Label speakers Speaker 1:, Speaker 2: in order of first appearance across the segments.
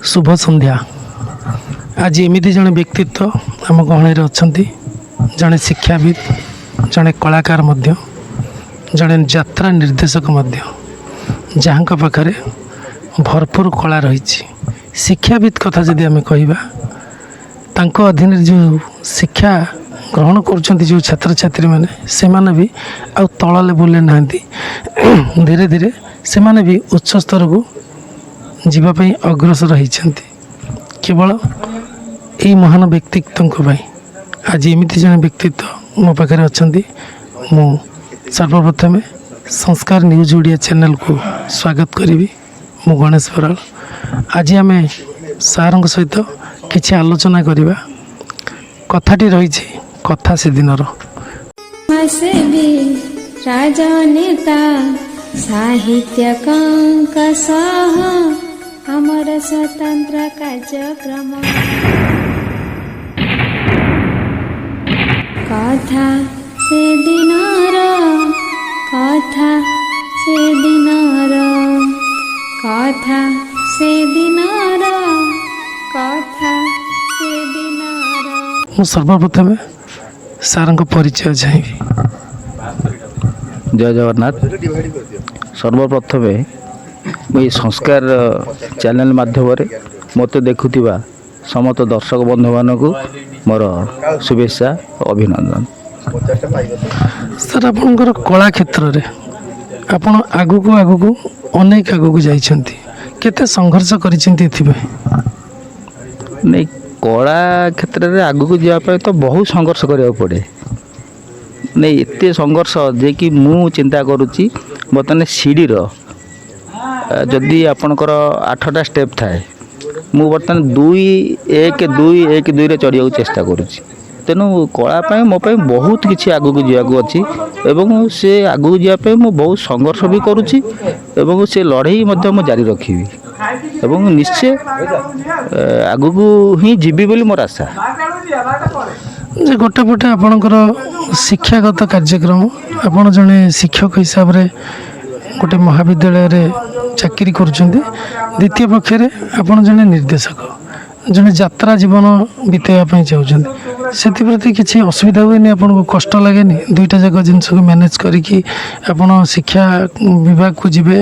Speaker 1: शुभ संध्या। आज एमती जड़े व्यक्तित्व आम गहण अच्छा जड़े शिक्षाविद जड़े कलाकार जड़े यात्रा निर्देशक जहाँ पाखरे भरपूर कला रही। शिक्षाविद कथा जदि आम कह अधीन जो शिक्षा ग्रहण कर छात्र छात्री मैंने से भी आ तल लेवल ना धीरे धीरे से भी उच्च स्तर को जीवाई अग्रसर होती। केवल यही महान व्यक्तित्व आज एमती जन व्यक्तित्व मो पाखे अच्छा। मु सर्वप्रथमे संस्कार न्यूज ओडिया चैनल को स्वागत करी। मु गणेश बराल। आज आम सार सहित किसी आलोचना करवा। कथाटी रही कथा से दिनर
Speaker 2: राजनेता साहित्यिक सह अमर स्वतंत्र कार्यक्रम कथा से दिनर कथा से दिनर कथा से दिनर कथा से दिनर।
Speaker 1: मु सर्वप्रथम सार परिचय चाहिए।
Speaker 3: जय जगन्नाथ। सर्वप्रथम मुझे संस्कार चैनल माध्यम मत देखुवा समस्त दर्शक बंधु मानक मोर शुभेच्छा अभिनंदन।
Speaker 1: सर आपणकर कला क्षेत्र में आपण आगु आगु अनेक आगु जाइछंती केते संघर्ष करिसेंती
Speaker 3: नहीं कला क्षेत्र में आगु जावाई तो बहुत संघर्ष करा पड़े। नहीं एते संघर्ष जे कि मु चिंता करुच्ची बर्तमान सीढ़ी जदि आपणकर 8टा स्टेप थाए मु बर्तमान 2-1-2-1-2 रे चढ़िया चेष्टा करुच्ची। तेणु कलापाई मो बहुत किसी आगू जावाक अच्छी एवं से आगू जावाई मु बहुत संघर्ष भी करुच्ची एवं से लड़ाई जारी रखी एवं निश्चय आगू ही जीवी बोली मोर आशा।
Speaker 1: जे गोटे पटे आपणकर शिक्षागत कार्यक्रम आपण जड़े शिक्षक हिसाब से गोटे महाविद्यालय रे चाकरी करुँच। द्वितीय पक्षरे आपण जड़े निर्देशक जड़े यात्रा जीवन बीतेवाई चाहते से किसी असुविधा हुए आपन को कष्ट लगे दुईटा जाक जिनस को मैनेज करके आपन शिक्षा विभाग को जीवे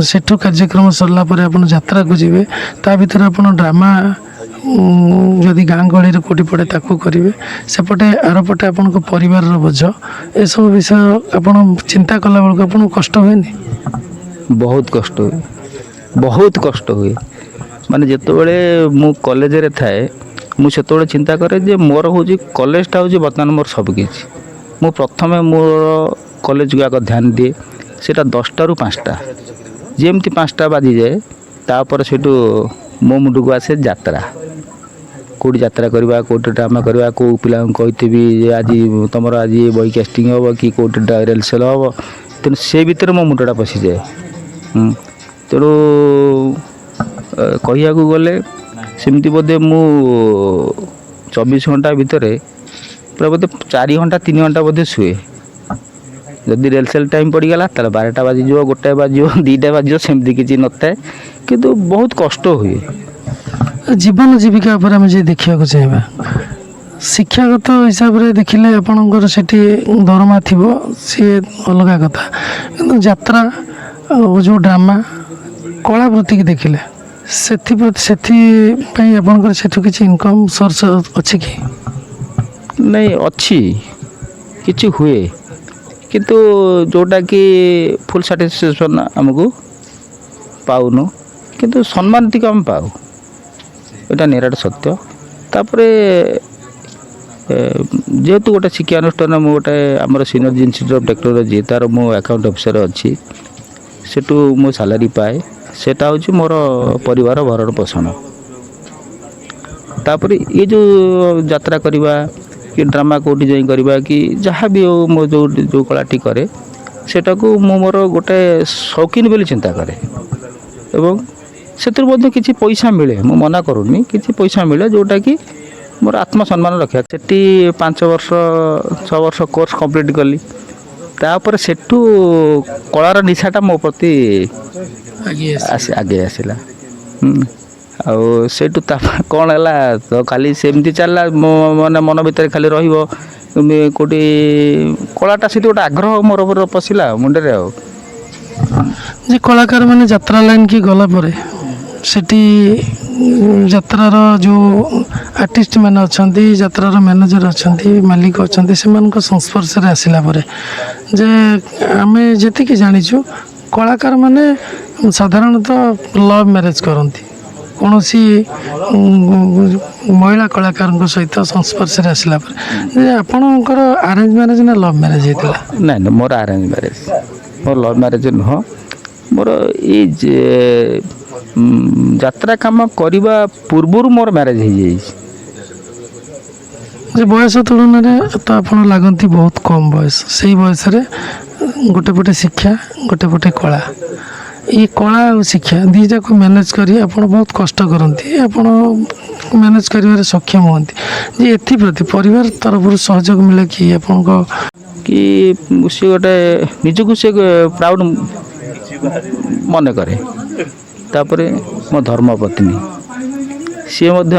Speaker 1: सेठू कार्यक्रम सरला आप यात्रा को जीवे ता भीतर आपन ड्रामा जदि गाँ गहली कोटी पड़े ताकू करेंगे सेपटे आरपटे आपन को परिवार बोझ ए सब विषय आपन चिंता कला बेलू आपन कष्ट हुए।
Speaker 3: बहुत कष्ट हुए बहुत कष्ट हुए माने जितेबाला मु कॉलेज रे थाए मुझे चिंता करे जे मोर हूँ कॉलेजटा हूँ बर्तमान मोर सबकि मु प्रथम मोर कॉलेज को आग ध्यान दिए सेटा 10टा ରୁ 5टा जमती 5टा बाजी जाए तापर से मो मुंड को आसे यात्रा कौटी यात्रा करवा कौटे ड्रामा करवा कौ पिला कही आज तुम आज बही कास्टिंग हम कि कौटे रिहर्सल हम तेणु से भितर मो मुंडा पशि जाए। तेणु कह गले सेमती बोधे मु 24 घंटा भितर पूरा बोधे 4 घंटा 3 घंटा बोधे शुए। जदि रिहर्सल टाइम पड़गला ताले 12टा बाजिज 1टा बाजिज 2टा बाजिज सेमती किसी न था कि बहुत कष्ट हुए।
Speaker 1: जीवन जीविका उपर आम जे देखा चाहिए शिक्षागत हिसाब से देखिले आपणकर सेठी दरमा थी सी अलग कथा कि यात्रा जो ड्रामा कलावृत्ति की देखिले से आपणकर सेठू किसी इनकम सोर्स अच्छी कि
Speaker 3: नहीं अच्छी किसी हुए किंतु जोटा कि फुल साटिस्फैक्शन आमको पाऊनु किंतु सम्मान टी आम पाऊ यहाँ निराट सत्य। तापर जेहेतु गोटे शिक्षानुष्ठान मु गोटे आमर सिनियर इंस्टीट्यूट ऑफ टेक्नोलॉजी तार मो अकाउंट ऑफिसर अच्छी सेटू मो सैलरी पाए सेटा हूँ मोर परिवार भरण पोषण। तापर ये जो यात्रा करवा कि ड्रामा कौटी जाई करवा कि जहाँ भी हो मो जो कलाटी करे सेटा को मो मोर गोटे शौकीन बोली चिंता करे एवं से किसी पैसा मिले मु मना करूनी किसी पैसा मिले जोटा कि मोर आत्मसम्मान रखा से 5 वर्ष 6 वर्ष कोर्स कंप्लीट कली तापर सेठू कलार निशाटा मो प्रति आगे आसला ଆଉ ସେଇଠୁ ତାପରେ କ'ଣ ହେଲା ତ ଖାଲି ସେମିତି ଚାଲିଲା ମାନେ ମନ ଭିତରେ ଖାଲି ରହିବ କେଉଁଠି କଳାଟା ସେଠି ଗୋଟେ ଆଗ୍ରହ ମୋର ଉପରେ ପଶିଲା ମୁଣ୍ଡରେ ଆଉ।
Speaker 1: ଯେ କଳାକାରମାନେ ଯାତ୍ରା ଲାଇନ୍ କି ଗଲା ପରେ ସେଠି ଯାତ୍ରାର ଯେଉଁ ଆର୍ଟିଷ୍ଟ ମାନେ ଅଛନ୍ତି, ଯାତ୍ରାର ମ୍ୟାନେଜର ଅଛନ୍ତି, ମାଲିକ ଅଛନ୍ତି, ସେମାନଙ୍କ ସଂସ୍ପର୍ଶରେ ଆସିଲା ପରେ ଯେ ଆମେ ଯେତିକି ଜାଣିଛୁ କଳାକାରମାନେ ସାଧାରଣତଃ ଲଭ୍ ମ୍ୟାରେଜ୍ କରନ୍ତି। କୌଣସି ମହିଳା କଳାକାରଙ୍କ ସହିତ ସଂସ୍ପର୍ଶରେ ଆସିଲା ପରେ ଯେ ଆପଣଙ୍କର ଆରେଞ୍ଜ ମ୍ୟାରେଜ୍ ନା ଲଭ୍ ମ୍ୟାରେଜ୍ ହେଇଥିଲା?
Speaker 3: ନାଇଁ ନାଇଁ ମୋର ଆରେଞ୍ଜ ମ୍ୟାରେଜ୍, ମୋର ଲଭ୍ ମ୍ୟାରେଜ୍ ନୁହଁ। ମୋର ଏଇ ଯାତ୍ରା କାମ କରିବା ପୂର୍ବରୁ ମୋର ମ୍ୟାରେଜ୍ ହେଇଯାଇଛି।
Speaker 1: ଯେ ବୟସ ତୁଳନାରେ ତ ଆପଣ ଲାଗନ୍ତି ବହୁତ କମ୍ ବୟସ। ସେଇ ବୟସରେ ଗୋଟେ ପଟେ ଶିକ୍ଷା, ଗୋଟେ ପଟେ କଳା। ଏଇ କଳା ଆଉ ଶିକ୍ଷା ଦୁଇଟାକୁ ମ୍ୟାନେଜ୍ କରି ଆପଣ ବହୁତ କଷ୍ଟ କରନ୍ତି, ଆପଣ ମ୍ୟାନେଜ୍ କରିବାରେ ସକ୍ଷମ ହୁଅନ୍ତି। ଯେ ଏଥିପ୍ରତି ପରିବାର ତରଫରୁ ସହଯୋଗ ମିଳେ କି ଆପଣଙ୍କ?
Speaker 3: କି ସେ ଗୋଟେ ନିଜକୁ ସେ ପ୍ରାଉଡ଼ ମନେ କରେ। ତାପରେ ମୋ ଧର୍ମପତ୍ନୀ ସିଏ ମଧ୍ୟ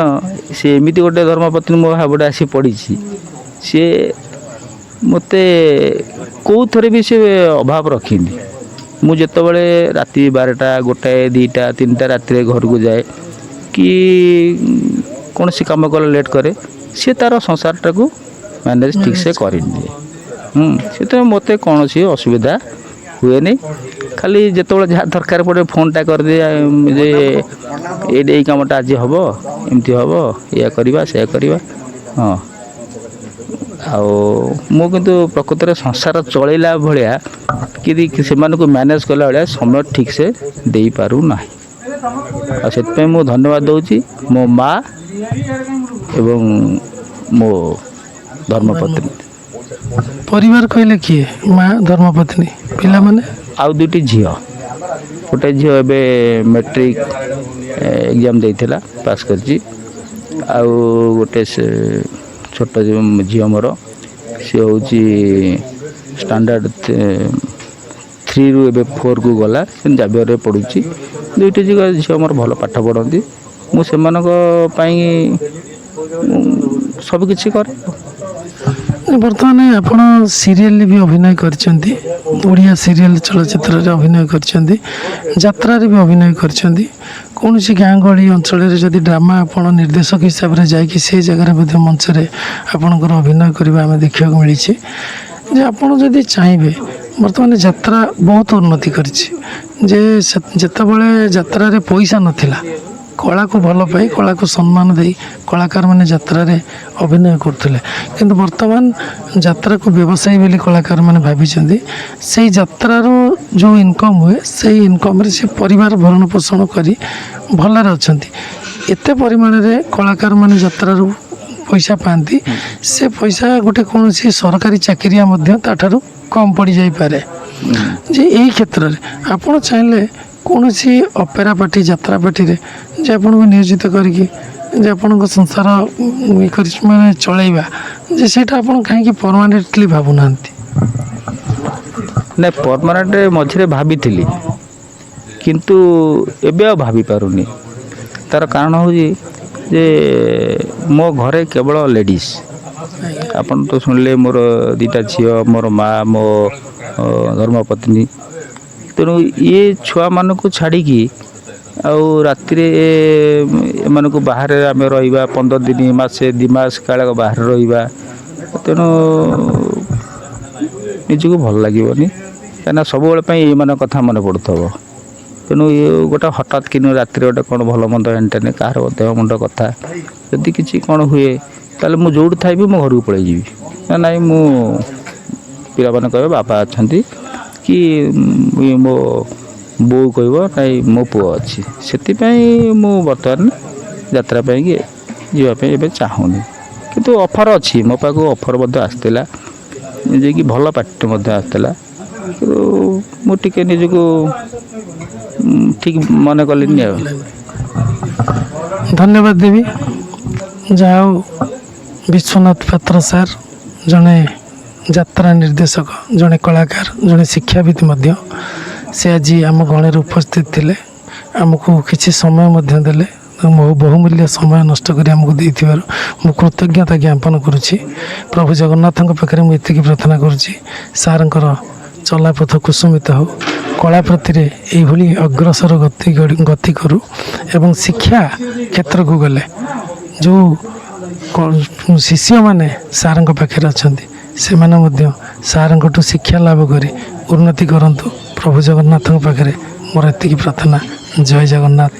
Speaker 3: ସେ ଏମିତି ଗୋଟେ ଧର୍ମପତ୍ନୀ ମୋ ହାବୁଡ଼େ ଆସି ପଡ଼ିଛି। ସିଏ ମୋତେ କେଉଁଥରେ ବି ସେ ଅଭାବ ରଖିନି। ମୁଁ ଯେତେବେଳେ ରାତି 12ଟା, 1ଟା, 2ଟା, 3ଟା ରାତିରେ ଘରକୁ ଯାଏ କି କୌଣସି କାମ କଲେ ଲେଟ୍ କରେ, ସିଏ ତା'ର ସଂସାରଟାକୁ ମ୍ୟାନେଜ୍ ଠିକ୍ସେ କରିନିଏ। ସେଥିପାଇଁ ମୋତେ କୌଣସି ଅସୁବିଧା ହୁଏନି। ଖାଲି ଯେତେବେଳେ ଯାହା ଦରକାର ପଡ଼େ ଫୋନ୍ଟା କରିଦିଏ ଯେ ଏଇ କାମଟା ଆଜି ହେବ, ଏମିତି ହେବ, ଏଇଆ କରିବା, ସେଇଆ କରିବା। ହଁ, ଆଉ ମୁଁ କିନ୍ତୁ ପ୍ରକୃତରେ ସଂସାର ଚଳେଇଲା ଭଳିଆ କି ସେମାନଙ୍କୁ ମ୍ୟାନେଜ୍ କଲା ଭଳିଆ ସମୟ ଠିକ୍ସେ ଦେଇପାରୁନାହିଁ। ଆଉ ସେଥିପାଇଁ ମୁଁ ଧନ୍ୟବାଦ ଦେଉଛି ମୋ ମା ଏବଂ ମୋ ଧର୍ମପତ୍ନୀ।
Speaker 1: ପରିବାର କହିଲେ କିଏ? ମା, ଧର୍ମପତ୍ନୀ, ପିଲାମାନେ?
Speaker 3: ଆଉ 2ଟି ଝିଅ। ଗୋଟେ ଝିଅ ଏବେ ମେଟ୍ରିକ୍ ଏକ୍ଜାମ୍ ଦେଇଥିଲା, ପାସ୍ କରିଛି। ଆଉ ଗୋଟେ ସେ ଛୋଟ ଝିଅ ମୋର, ସିଏ ହେଉଛି ଷ୍ଟାଣ୍ଡାର୍ଡ଼ 3ରୁ ଏବେ 4କୁ ଗଲା, ସେ ଜାଭିୟରରେ ପଢ଼ୁଛି। 2ଟି ଝିଅ ମୋର ଭଲ ପାଠ ପଢ଼ନ୍ତି। ମୁଁ ସେମାନଙ୍କ ପାଇଁ ସବୁକିଛି କରେ।
Speaker 1: ବର୍ତ୍ତମାନ ଆପଣ ସିରିଏଲରେ ବି ଅଭିନୟ କରିଛନ୍ତି, ଓଡ଼ିଆ ସିରିଏଲ ଚଳଚ୍ଚିତ୍ରରେ ଅଭିନୟ କରିଛନ୍ତି, ଯାତ୍ରାରେ ବି ଅଭିନୟ କରିଛନ୍ତି। କୌଣସି ଗାଁ ଗହଳି ଅଞ୍ଚଳରେ ଯଦି ଡ୍ରାମା ଆପଣ ନିର୍ଦ୍ଦେଶକ ହିସାବରେ ଯାଇକି ସେ ଜାଗାରେ ମଧ୍ୟ ମଞ୍ଚରେ ଆପଣଙ୍କର ଅଭିନୟ କରିବା ଆମେ ଦେଖିବାକୁ ମିଳିଛି। ଯେ ଆପଣ ଯଦି ଚାହିଁବେ, ବର୍ତ୍ତମାନ ଯାତ୍ରା ବହୁତ ଉନ୍ନତି କରିଛି। ଯେ ଯେତେବେଳେ ଯାତ୍ରାରେ ପଇସା ନଥିଲା, କଳାକୁ ଭଲ ପାଇ କଳାକୁ ସମ୍ମାନ ଦେଇ କଳାକାରମାନେ ଯାତ୍ରାରେ ଅଭିନୟ କରୁଥିଲେ। କିନ୍ତୁ ବର୍ତ୍ତମାନ ଯାତ୍ରାକୁ ବ୍ୟବସାୟୀ ବୋଲି କଳାକାରମାନେ ଭାବିଛନ୍ତି। ସେଇ ଯାତ୍ରାରୁ ଯେଉଁ ଇନକମ୍ ହୁଏ, ସେଇ ଇନକମ୍ରେ ସେ ପରିବାର ଭରଣ ପୋଷଣ କରି ଭଲରେ ଅଛନ୍ତି। ଏତେ ପରିମାଣରେ କଳାକାରମାନେ ଯାତ୍ରାରୁ ପଇସା ପାଆନ୍ତି, ସେ ପଇସା ଗୋଟେ କୌଣସି ସରକାରୀ ଚାକିରିଆ ମଧ୍ୟ ତାଠାରୁ କମ୍ ପଡ଼ିଯାଇପାରେ। ଯେ ଏହି କ୍ଷେତ୍ରରେ ଆପଣ ଚାହିଁଲେ କୌଣସି ଅପେରା ପାର୍ଟି, ଯାତ୍ରା ପାର୍ଟିରେ ଯେ ଆପଣଙ୍କୁ ନିୟୋଜିତ କରିକି ଯେ ଆପଣଙ୍କ ସଂସାର ମାନେ ଚଳେଇବା, ଯେ ସେଇଟା ଆପଣ କାହିଁକି ପରମାନେଣ୍ଟଲି ଭାବୁନାହାନ୍ତି?
Speaker 3: ନାଇଁ, ପରମାନେଣ୍ଟ ମଝିରେ ଭାବିଥିଲି, କିନ୍ତୁ ଏବେ ଆଉ ଭାବିପାରୁନି। ତା'ର କାରଣ ହେଉଛି ଯେ ମୋ ଘରେ କେବଳ ଲେଡ଼ିଜ୍। ଆପଣ ତ ଶୁଣିଲେ ମୋର 2ଟା ଝିଅ, ମୋର ମା, ମୋ ଧର୍ମପତ୍ନୀ। ତେଣୁ ଇଏ ଛୁଆମାନଙ୍କୁ ଛାଡ଼ିକି ଆଉ ରାତିରେ ଏମାନଙ୍କୁ ବାହାରେ ଆମେ ରହିବା 15 ଦିନ, ମାସେ, 2 ମାସ କାଳ ବାହାରେ ରହିବା, ତେଣୁ ନିଜକୁ ଭଲ ଲାଗିବନି। କାହିଁକିନା ସବୁବେଳେ ପାଇଁ ଏଇମାନଙ୍କ କଥା ମନେ ପଡ଼ୁଥିବ। ତେଣୁ ଗୋଟେ ହଠାତ୍ କିନି ରାତିରେ ଗୋଟେ କ'ଣ ଭଲ ମନ୍ଦ ଏଣ୍ଟେନେ କାହାର ଦେହ ମୁଣ୍ଡ କଥା ଯଦି କିଛି କ'ଣ ହୁଏ, ତାହେଲେ ମୁଁ ଯେଉଁଠି ଥାଇବି ମୋ ଘରକୁ ପଳାଇଯିବି। ନାଇଁ, ମୁଁ ପିଲାମାନେ କହିବେ ବାପା ଅଛନ୍ତି, କି ମୋ ବୋଉ କହିବ ନାଇଁ ମୋ ପୁଅ ଅଛି। ସେଥିପାଇଁ ମୁଁ ବର୍ତ୍ତମାନ ଯାତ୍ରା ପାଇଁକି ଯିବା ପାଇଁ ଏବେ ଚାହୁଁନି। କିନ୍ତୁ ଅଫର୍ ଅଛି, ମୋ ପାଖକୁ ଅଫର୍ ମଧ୍ୟ ଆସିଥିଲା, ଯିଏକି ଭଲ ପାର୍ଟି ମଧ୍ୟ ଆସିଥିଲା। କିନ୍ତୁ ମୁଁ ଟିକେ ନିଜକୁ ଠିକ୍ ମନେ କଲିନି ଆଉ।
Speaker 1: ଧନ୍ୟବାଦ ଦେବି। ଯାହା ହଉ ବିଶ୍ୱନାଥ ପାତ୍ର ସାର୍ ଜଣେ ଯାତ୍ରା ନିର୍ଦ୍ଦେଶକ, ଜଣେ କଳାକାର, ଜଣେ ଶିକ୍ଷାବିତ୍ ମଧ୍ୟ। ସେ ଆଜି ଆମ ଗଣରେ ଉପସ୍ଥିତ ଥିଲେ। ଆମକୁ କିଛି ସମୟ ମଧ୍ୟ ଦେଲେ ବହୁମୂଲ୍ୟ ସମୟ ନଷ୍ଟ କରି ଆମକୁ ଦେଇଥିବାରୁ ମୁଁ କୃତଜ୍ଞତା ଜ୍ଞାପନ କରୁଛି। ପ୍ରଭୁ ଜଗନ୍ନାଥଙ୍କ ପାଖରେ ମୁଁ ଏତିକି ପ୍ରାର୍ଥନା କରୁଛି, ସାର୍ଙ୍କର ଚଲାପଥ କୁସୁମିତ ହେଉ, କଳା ପ୍ରତିରେ ଏଇଭଳି ଅଗ୍ରସର ଗତି କରୁ ଏବଂ ଶିକ୍ଷା କ୍ଷେତ୍ରକୁ ଗଲେ ଯେଉଁ ଶିଷ୍ୟମାନେ ସାର୍ଙ୍କ ପାଖରେ ଅଛନ୍ତି ସେମାନେ ମଧ୍ୟ ସାର୍ଙ୍କଠୁ ଶିକ୍ଷା ଲାଭ କରି ଉନ୍ନତି କରନ୍ତୁ। ପ୍ରଭୁ ଜଗନ୍ନାଥଙ୍କ ପାଖରେ ମୋର ଏତିକି ପ୍ରାର୍ଥନା। ଜୟ ଜଗନ୍ନାଥ,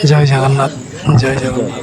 Speaker 1: ଜୟ ଜଗନ୍ନାଥ, ଜୟ ଜଗନ୍ନାଥ।